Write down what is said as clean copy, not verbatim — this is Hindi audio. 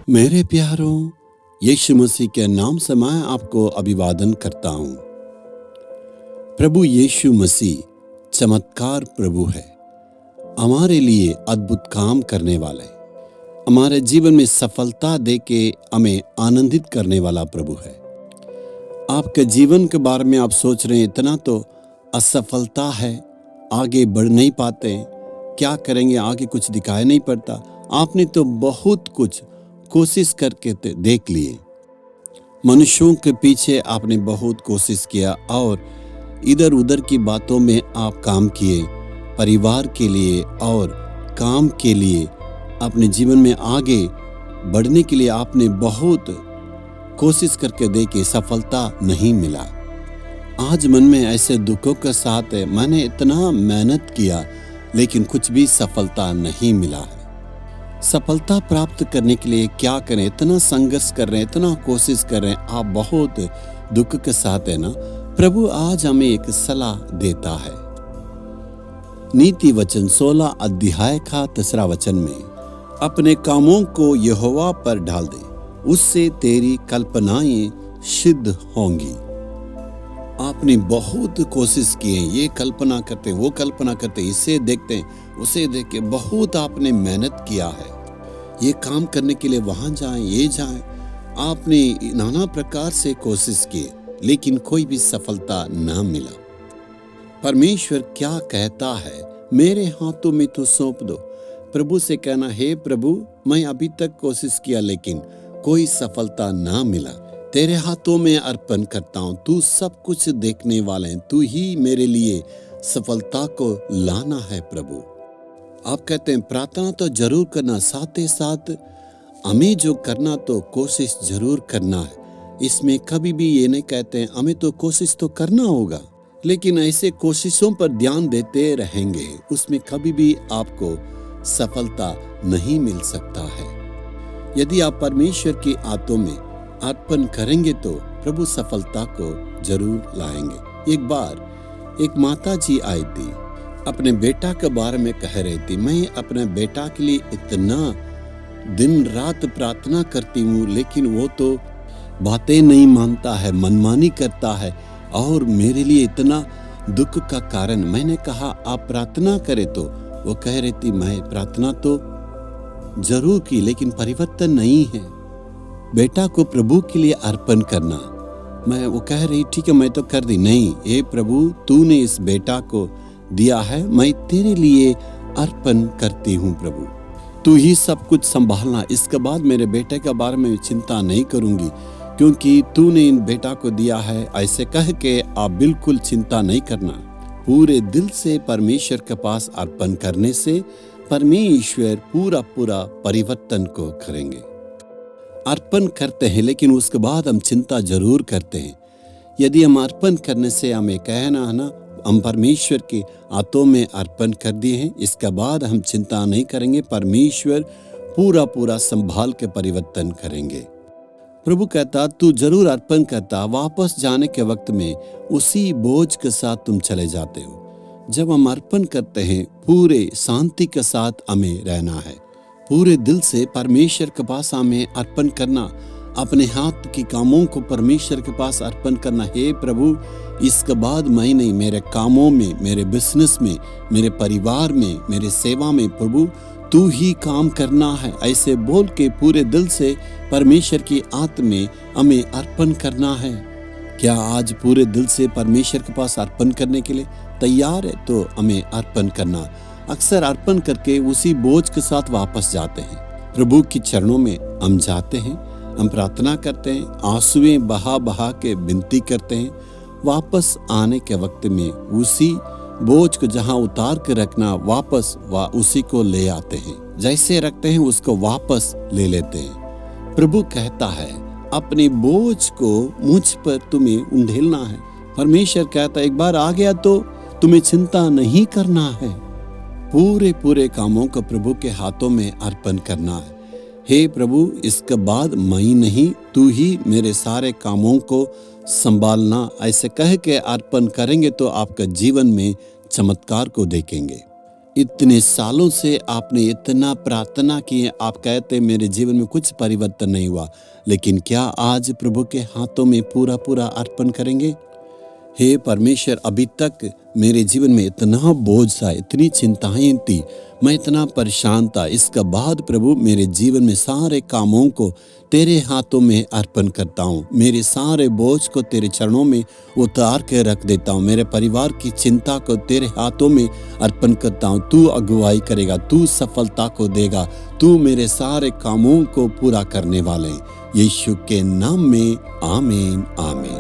मेरे प्यारों, यीशु मसीह के नाम से मैं आपको अभिवादन करता हूँ। प्रभु यीशु मसीह चमत्कार प्रभु है, हमारे लिए अद्भुत काम करने वाले, हमारे जीवन में सफलता देके हमें आनंदित करने वाला प्रभु है। आपके जीवन के बारे में आप सोच रहे हैं इतना तो असफलता है, आगे बढ़ नहीं पाते, क्या करेंगे, आगे कुछ दिखाई नहीं पड़ता। आपने तो बहुत कुछ कोशिश करके देख लिए, मनुष्यों के पीछे आपने बहुत कोशिश किया और इधर उधर की बातों में आप काम किए, परिवार के लिए और काम के लिए, अपने जीवन में आगे बढ़ने के लिए आपने बहुत कोशिश करके देखे, सफलता नहीं मिला। आज मन में ऐसे दुखों के साथ है, मैंने इतना मेहनत किया लेकिन कुछ भी सफलता नहीं मिला है। सफलता प्राप्त करने के लिए क्या करें, इतना संघर्ष कर रहे हैं, इतना कोशिश कर रहे हैं, आप बहुत दुख के साथ है ना। प्रभु आज हमें एक सलाह देता है। नीति वचन 16 अध्याय का 3 वचन में, अपने कामों को यहोवा पर डाल दे, उससे तेरी कल्पनाएं सिद्ध होंगी। आपने बहुत कोशिश की है, ये कल्पना करते हैं, वो कल्पना करते हैं, इसे देखते हैं, उसे देख के बहुत आपने मेहनत किया है, ये काम करने के लिए वहां जाएं, ये जाएं, आपने नाना प्रकार से कोशिश की लेकिन कोई भी सफलता ना मिला। परमेश्वर क्या कहता है, मेरे हाथों में तो सौंप दो। प्रभु से कहना, हे प्रभु, मैं अभी तक कोशिश किया लेकिन कोई सफलता ना मिला, तेरे हाथों में अर्पण करता हूं, तू सब कुछ देखने वाले हैं, तू ही मेरे लिए सफलता को लाना है। प्रभु आप कहते हैं प्रार्थना तो जरूर करना, साथ ही साथ हमें जो करना तो कोशिश जरूर करना है। इसमें कभी भी ये नहीं कहते हैं हमें तो कोशिश तो करना होगा, लेकिन ऐसे कोशिशों पर ध्यान देते रहेंगे, उसमें कभी भी आपको सफलता नहीं मिल सकता है। यदि आप परमेश्वर की आत्मा में अर्पण करेंगे तो प्रभु सफलता को जरूर लाएंगे। एक बार एक माता जी आई थी, अपने बेटा के बारे में कह रही थी, मैं अपने बेटा के लिए इतना दिन रात प्रार्थना करती हूँ लेकिन वो तो बातें नहीं मानता है, मनमानी करता है और मेरे लिए इतना दुख का कारण। मैंने कहा आप प्रार्थना करें तो वो कह रही थी, मैं प्रार्थना तो जरूर की लेकिन परिवर्तन नहीं है। बेटा को प्रभु के लिए अर्पण करना, मैं वो कह रही ठीक है मैं तो कर दी, नहीं, हे प्रभु तूने इस बेटा को दिया है, मैं तेरे लिए अर्पण करती हूँ। प्रभु तू ही सब कुछ संभालना, इसके बाद मेरे बेटे के बारे में चिंता नहीं करूंगी क्योंकि तूने इन बेटा को दिया है। ऐसे कह के आप बिल्कुल चिंता नहीं करना। पूरे दिल से परमेश्वर के पास अर्पण करने से परमेश्वर पूरा परिवर्तन को करेंगे। अर्पण करते हैं लेकिन उसके बाद हम चिंता जरूर करते हैं। यदि हम अर्पण करने से हमें कहना है ना, हम परमेश्वर के हाथों में अर्पण कर दिए हैं, इसके बाद हम चिंता नहीं करेंगे, परमेश्वर पूरा संभाल के परिवर्तन करेंगे। प्रभु कहता तू जरूर अर्पण करता, वापस जाने के वक्त में उसी बोझ के साथ तुम चले जाते हो। जब हम अर्पण करते हैं पूरे शांति के साथ हमें रहना है, पूरे दिल से परमेश्वर के पास हमें अर्पण करना, अपने हाथ के कामों को परमेश्वर के पास अर्पण करना। हे प्रभु इसके बाद मैं नहीं, मेरे कामों में, मेरे बिजनेस में, मेरे परिवार में, मेरे सेवा में प्रभु तू ही काम करना है, ऐसे बोल के पूरे दिल से परमेश्वर की आत्मा में हमें अर्पण करना है। क्या आज पूरे दिल से परमेश्वर के पास अर्पण करने के लिए तैयार है? तो हमें अर्पण करना। अक्सर अर्पण करके उसी बोझ के साथ वापस जाते हैं, प्रभु के चरणों में हम जाते हैं, हम प्रार्थना करते हैं, आंसुएं बहा के विनती करते हैं, वापस आने के वक्त में उसी बोझ को जहां उतार के रखना, वापस उसी को ले आते हैं, जैसे रखते हैं उसको वापस ले लेते हैं। प्रभु कहता है अपने बोझ को मुझ पर तुम्हें उंडेलना है। परमेश्वर कहता है एक बार आ गया तो तुम्हें चिंता नहीं करना है, पूरे कामों को प्रभु के हाथों में अर्पण करना है। हे प्रभु इसके बाद मैं नहीं, तू ही मेरे सारे कामों को संभालना, ऐसे कह के अर्पण करेंगे तो आपका जीवन में चमत्कार को देखेंगे। इतने सालों से आपने इतना प्रार्थना की, आप कहते मेरे जीवन में कुछ परिवर्तन नहीं हुआ, लेकिन क्या आज प्रभु के हाथों में पूरा पूरा अर्पण करेंगे? हे परमेश्वर, अभी तक मेरे जीवन में इतना बोझ था, इतनी चिंताएं थी, मैं इतना परेशान था। इसके बाद प्रभु मेरे जीवन में सारे कामों को तेरे हाथों में अर्पण करता हूँ। मेरे सारे बोझ को तेरे चरणों में उतार के रख देता हूँ। मेरे परिवार की चिंता को तेरे हाथों में अर्पण करता हूँ। तू अगुवाई करेगा, तू सफलता को देगा, तू मेरे सारे कामों को पूरा करने वाले। यीशु के नाम में आमीन आमीन।